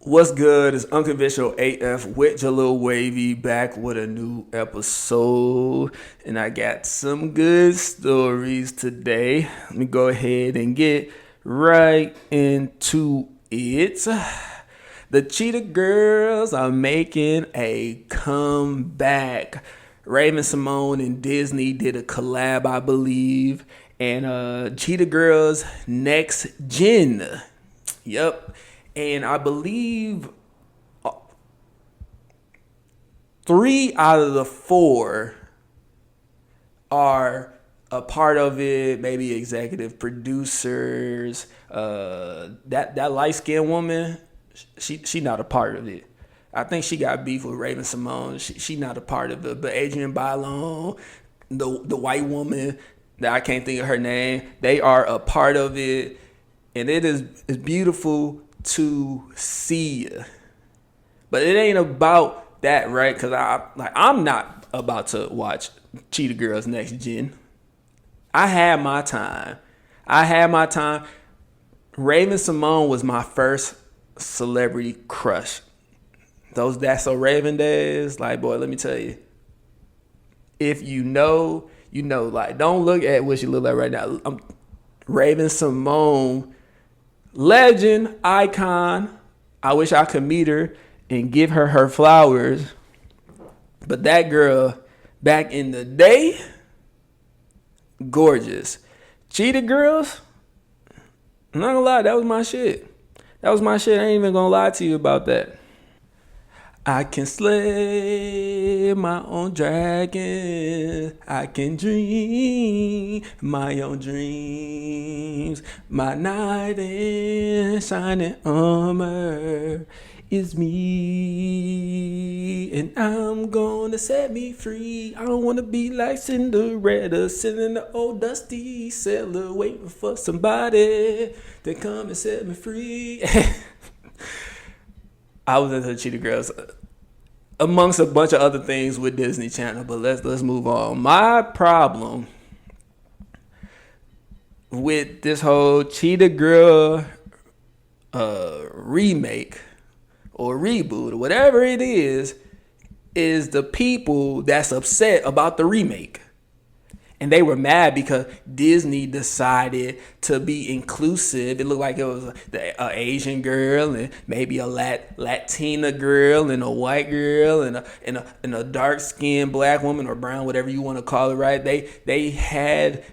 What's good? It's Unconventional AF with Jaleel Wavy back with a new episode. And I got some good stories today. Let me go ahead and get right into it. The Cheetah Girls are making a comeback. Raven Simone and Disney did a collab, I believe. And Cheetah Girls Next Gen. Yep. And I believe 3 out of the 4 are a part of it, maybe executive producers. That light skinned woman, she not a part of it. I think she got beef with Raven Simone. She not a part of it. But Adrienne Bailon, the white woman that I can't think of her name, they are a part of it, and it's beautiful to see. But it ain't about that, right? Because I'm not about to watch Cheetah Girls Next Gen. I had my time. Raven Simone was my first celebrity crush. Those That's So Raven days, like, boy, let me tell you. If you know, you know. Like, don't look at what she look like right now. Raven Simone, legend, icon. I wish I could meet her and give her flowers. But that girl, back in the day, gorgeous. Cheetah Girls, I'm not gonna lie, that was my shit. I ain't even gonna lie to you about that. I can slay my own dragon. I can dream my own dreams. My knight in shining armor is me, and I'm gonna set me free. I don't wanna be like Cinderella, sitting in the old dusty cellar, waiting for somebody to come and set me free. I was into Cheetah Girls amongst a bunch of other things with Disney Channel, but let's move on. My problem with this whole Cheetah Girl remake or reboot or whatever it is the people that's upset about the remake. And they were mad because Disney decided to be inclusive. It looked like it was an Asian girl and maybe a Latina girl and a white girl and a dark-skinned black woman or brown, whatever you want to call it, right? They had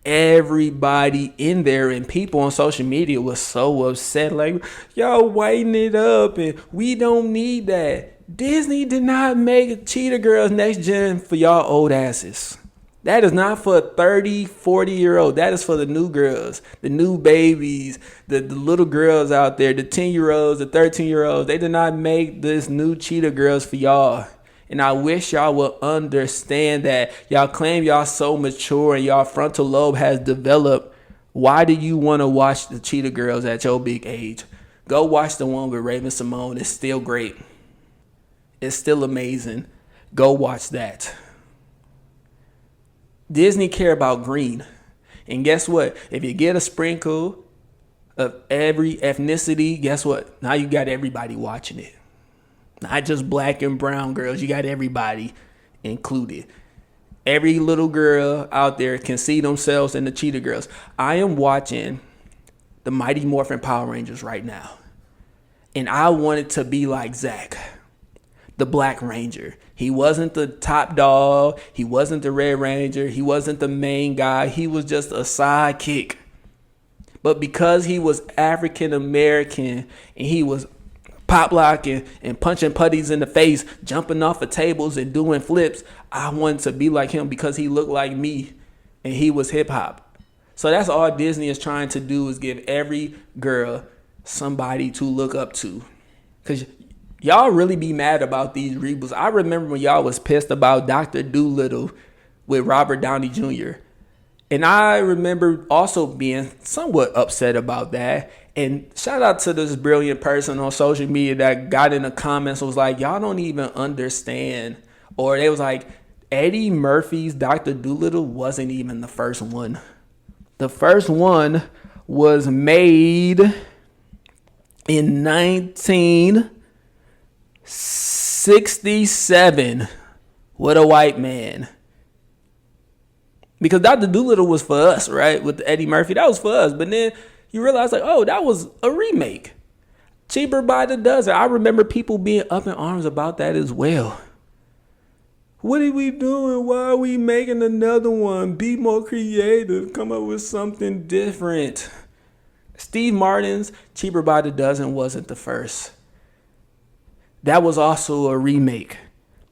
everybody in there, and people on social media was so upset, like, y'all whiten it up and we don't need that. Disney did not make Cheetah Girls Next Gen for y'all old asses. That is not for a 30, 40-year-old. That is for the new girls, the new babies, the little girls out there, the 10-year-olds, the 13-year-olds. They did not make this new Cheetah Girls for y'all. And I wish y'all would understand that. Y'all claim y'all so mature and y'all frontal lobe has developed. Why do you want to watch the Cheetah Girls at your big age? Go watch the one with Raven Simone. It's still great. It's still amazing. Go watch that. Disney care about green. And guess what? If you get a sprinkle of every ethnicity, guess what? Now you got everybody watching it. Not just black and brown girls. You got everybody included. Every little girl out there can see themselves in the Cheetah Girls. I am watching the Mighty Morphin Power Rangers right now. And I wanted to be like Zach, the Black Ranger. He wasn't the top dog. He wasn't the Red Ranger. He wasn't the main guy. He was just a sidekick. But because he was African American and he was pop locking and punching putties in the face, jumping off of tables and doing flips, I wanted to be like him because he looked like me and he was hip hop. So that's all Disney is trying to do, is give every girl somebody to look up to. Because y'all really be mad about these reboots. I remember when y'all was pissed about Dr. Dolittle with Robert Downey Jr. And I remember also being somewhat upset about that. And shout out to this brilliant person on social media that got in the comments and was like, y'all don't even understand. Or they was like, Eddie Murphy's Dr. Dolittle wasn't even the first one. The first one was made In 1967, what a white man. Because Dr. Dolittle was for us, right? With Eddie Murphy, that was for us. But then you realize, like, oh, that was a remake. Cheaper by the dozen. I remember people being up in arms about that as well. What are we doing? Why are we making another one? Be more creative. Come up with something different. Steve Martin's Cheaper by the Dozen wasn't the first. That was also a remake.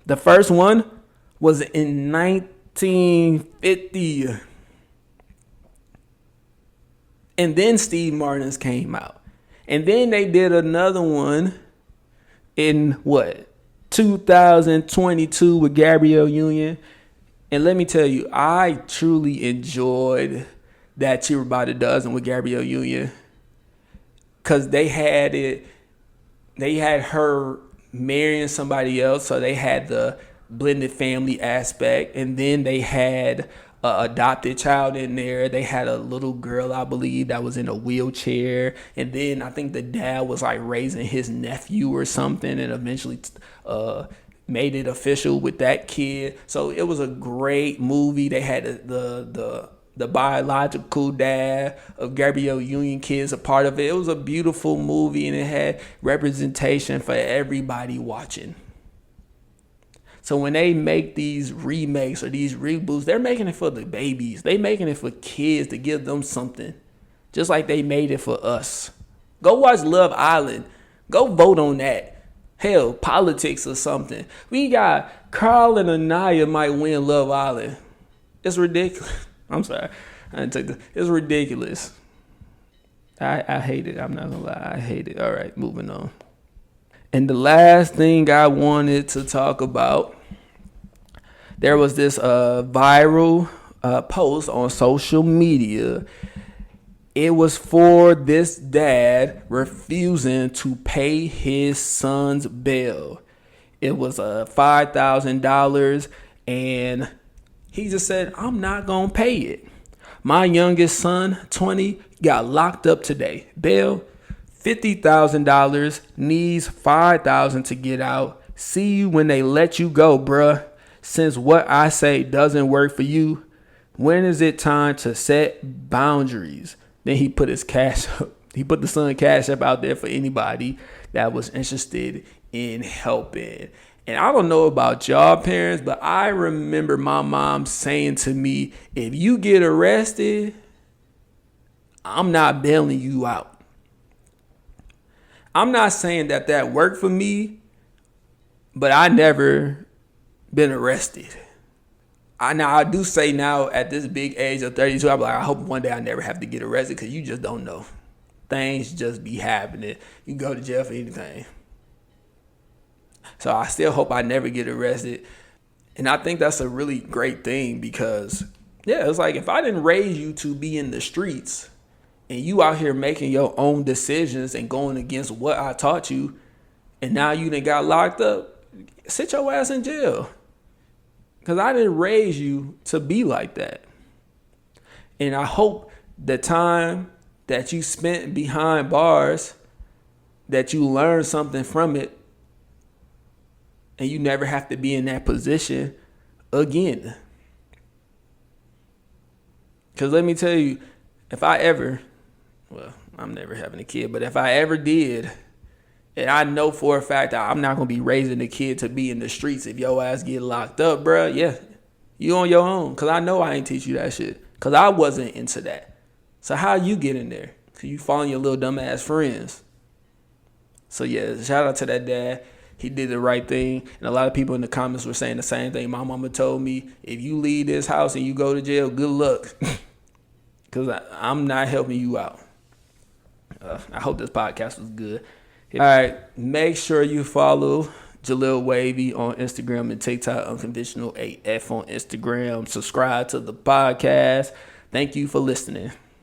The first one was in 1950. And then Steve Martin's came out. And then they did another one in 2022 with Gabrielle Union. And let me tell you, I truly enjoyed that Cheaper by the Dozen with Gabrielle Union. Because they had her marrying somebody else. So they had the blended family aspect. And then they had adopted child in there. They had a little girl, I believe, that was in a wheelchair, and then I think the dad was like raising his nephew or something, and eventually made it official with that kid. So it was a great movie. They had the biological dad of Gabrielle Union kids a part of it. It was a beautiful movie, and it had representation for everybody watching. So when they make these remakes or these reboots, they're making it for the babies. They making it for kids to give them something. Just like they made it for us. Go watch Love Island. Go vote on that. Hell, politics or something. We got Carl and Anaya might win Love Island. It's ridiculous. I'm sorry. I didn't take it's ridiculous. I hate it. I'm not gonna lie. I hate it. All right, moving on. And the last thing I wanted to talk about, there was this viral post on social media. It was for this dad refusing to pay his son's bill. It was $5,000, and he just said, I'm not going to pay it. My youngest son, 20, got locked up today. Bail, $50,000, needs $5,000 to get out. See you when they let you go, bruh. Since what I say doesn't work for you, when is it time to set boundaries? Then he put his cash up. He put the son cash up out there for anybody that was interested in helping. And I don't know about y'all parents, but I remember my mom saying to me, if you get arrested, I'm not bailing you out. I'm not saying that worked for me, but I never been arrested. I do say now at this big age of 32, I'm like, I hope one day I never have to get arrested, because you just don't know. Things just be happening. You can go to jail for anything. So I still hope I never get arrested. And I think that's a really great thing, because, yeah, it's like if I didn't raise you to be in the streets, and you out here making your own decisions and going against what I taught you, and now you done got locked up, sit your ass in jail. Because I didn't raise you to be like that. And I hope the time that you spent behind bars, that you learned something from it, and you never have to be in that position again. Because let me tell you, if I ever, well, I'm never having a kid, but if I ever did, and I know for a fact that I'm not going to be raising a kid to be in the streets if your ass get locked up, bro, yeah, you on your own. Because I know I ain't teach you that shit. Because I wasn't into that. So how you get in there? Because you following your little dumb ass friends. So yeah, shout out to that dad. He did the right thing. And a lot of people in the comments were saying the same thing. My mama told me, if you leave this house and you go to jail, good luck. Because I'm not helping you out. I hope this podcast was good. All right, make sure you follow Jaleel Wavy on Instagram and TikTok, Unconventional AF on Instagram. Subscribe to the podcast. Thank you for listening.